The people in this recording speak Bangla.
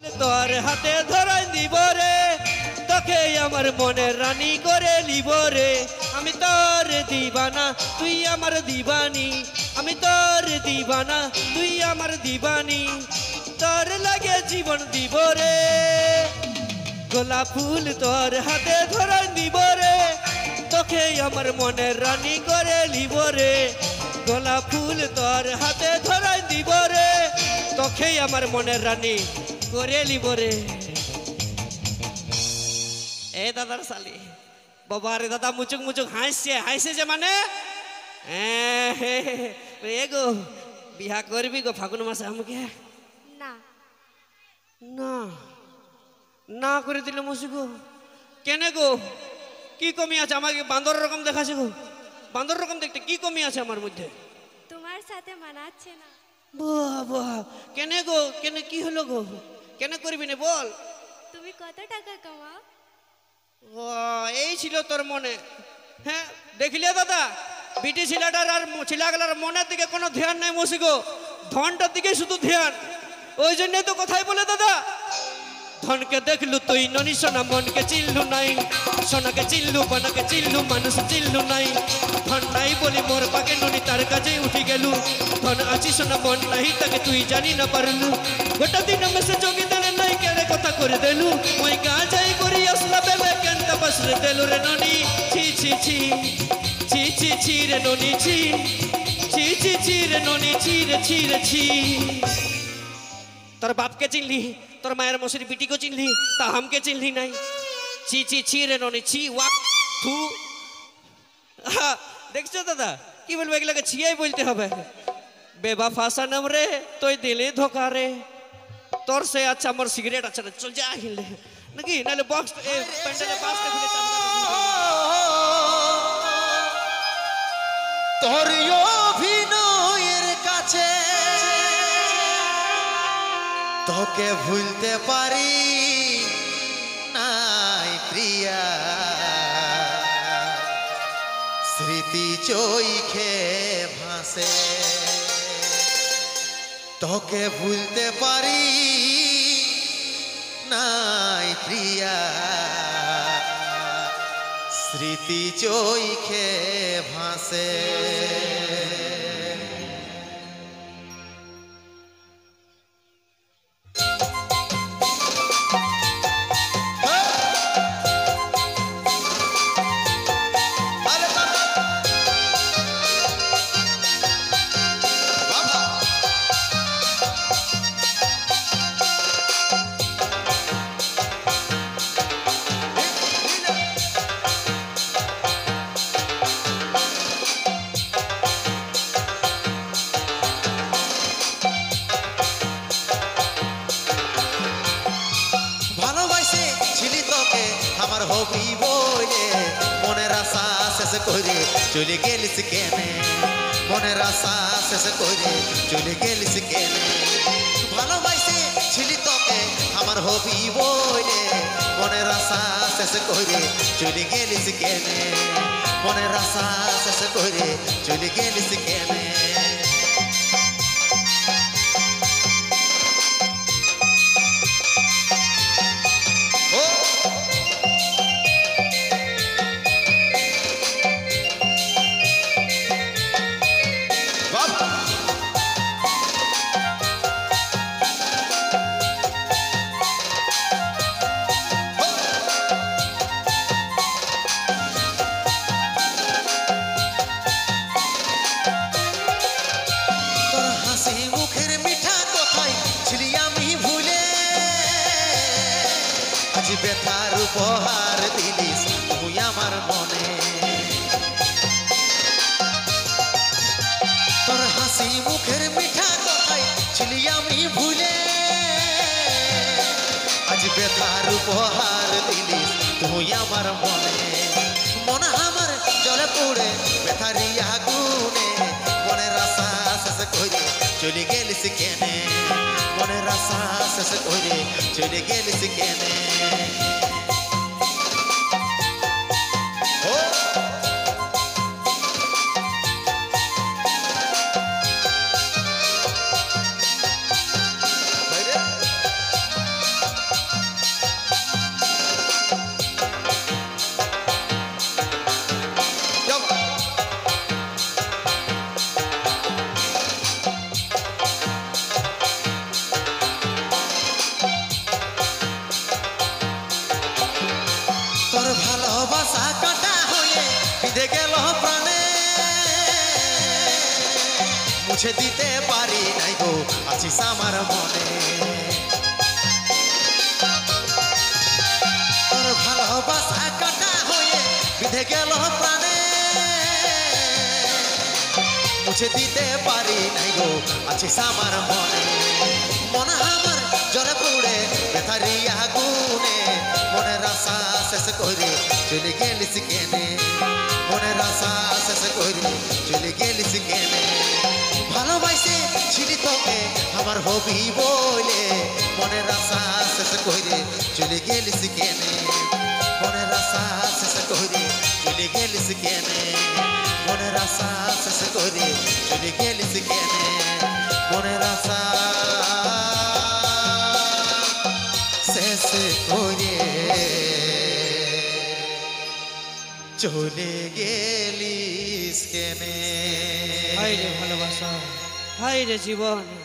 তোর হাতে ধরাই দিব রে, তোকে আমার মনের রানী করে লিব রে। আমি তোর দিবানা, তুই আমার দিবানি। আমি তোর দিবানা, তুই আমার দিবানি। তোর লাগে জীবন দিব রে। গোলাপ ফুল তোর হাতে ধরাই দিব রে, তোকে আমার মনের রানী করে লিব রে। গোলাপ ফুল তোর হাতে ধরাই দিব রে, তোকে আমার মনের রানী করে লিব রে। এ দাদার শালি বাবা রে, দাদা মুচুক মুচুক হাসছে, হাসছে যে মানে এ গো বিহা করবি গো ফাগুন মাসে আমাকে? না না না করে দিলে মসি গো। কেন গো, কি কমি আছে? আমাকে বান্দর রকম দেখাছে গো, বান্দর রকম দেখতে কি কমি আছে আমার মধ্যে? তোমার সাথে মানাচ্ছে না। বাহ বাহ, কেন গো, কেন কি হলো গো? কেন করবি না বল? তুমি কত টাকা কামাও? ও এই ছিল তোর মনে? হ্যাঁ দেখলে দাদা, বিটি ছেলেটার আর ছেলেগুলার মনের দিকে কোনো ধ্যান নাই মসি গো, ধনটার দিকে শুধু ধ্যান। ওই জন্য তো কথাই বলে দাদা, ধনকে দেখলু তুই ননি সোনা, মনকে চিনলু নাই। সোনাকে চিনলু, বনকে চিনলু, মানুষ চিনলু নাই। ধন নাই বলি মোর পাকে ননি তার কাছে উঠি গেলু। ধন আছি সোনা মন নাই, তাকে তুই জানি না পারলু। গোটা দিন মেসে যোগী দেলে নাই, কেড়ে কথা করে দেলু। ওই গা যাই করি আসলা বেলে কেন তাপাস রে দেলু রে ননি। ছি ছি ছি ছি ছি ছি রে ননি, ছি ছি ছি ছি রে ননি, ছি রে ছি রে ছি। তোর বাপকে চিনলি, তোর মায়ের মশারি বিটিকে চিনলি, তা হামকে চিনলি নাই। ছি ছি ছি রে ননি, ছি ওয়াক থু। দেখছো দাদা কি বলবো, এগুলোকে ছিয়াই বলতে হবে। বেবাফা সনম রে তুই দিলে ধোকা রে, তোর সে আচ্ছা আমার সিগারেট আছে না, চল যা হিলে নাকি, নাহলে বক্স প্যান্ডেলে বাসটা খুলে তোর অভিনয়ের কাছে তোকে ভুলতে পারি নাই প্রিয়া। স্মৃতি চোখে ভাসে, তোকে ভুলতে পারি নাই প্রিয়া। স্মৃতি চোখে ভাসে। আমার হবি বলে মনের আশা শেষ করে চলে গেলিস কেনে, মনের আশা শেষ করে চলে গেলিস কেনে। ভালোবাসে ছিলি তোকে আমার হবি বলে মনের আশা শেষ করে চলে গেলিস কেনে, মনের আশা শেষ করে চলে গেলিস কেনে। ব্যথার উপহার দিলিস তুই আমার মনে, তোর হাসি মুখের মিঠা কথাই ছিলি আমি ভুলে। আজ ব্যথার উপহার দিলিস তুই আমার মনে, মন আমার জলে পড়ে ব্যথারি আগুনে। মনের আশা শেষ করে চলে গেলিস কেনে, মনের আশা শেষ করে চলে গেলিস কেনে। মুছে দিতে পারি নাই গো আছিস আমার মনে তোর ভালোবাসা কাটা হয়ে বিধে গেল প্রাণে মুছে দিতে পারি নাই গো আছিস আমার মনে মনে আমার জলে পুড়ে বেথারি আগুনে মনের আশা শেষ করে চলে গেলিস কেনে মনের আশা শেষ করে চলে গেলিস কেনে ভালোবাসে ছিলি তোকে আমার হবি বলে মনের আশা শেষ করে চলে গেলিস কেনে মনের আশা শেষ করে চলে গেলিস কেনে মনের আশা শেষ করে চলে গেলিস কেনে মনের আশা শেষ করে চলে গেলিস কেনে হাই রে ভালোবাসা, হাই রে জীবন।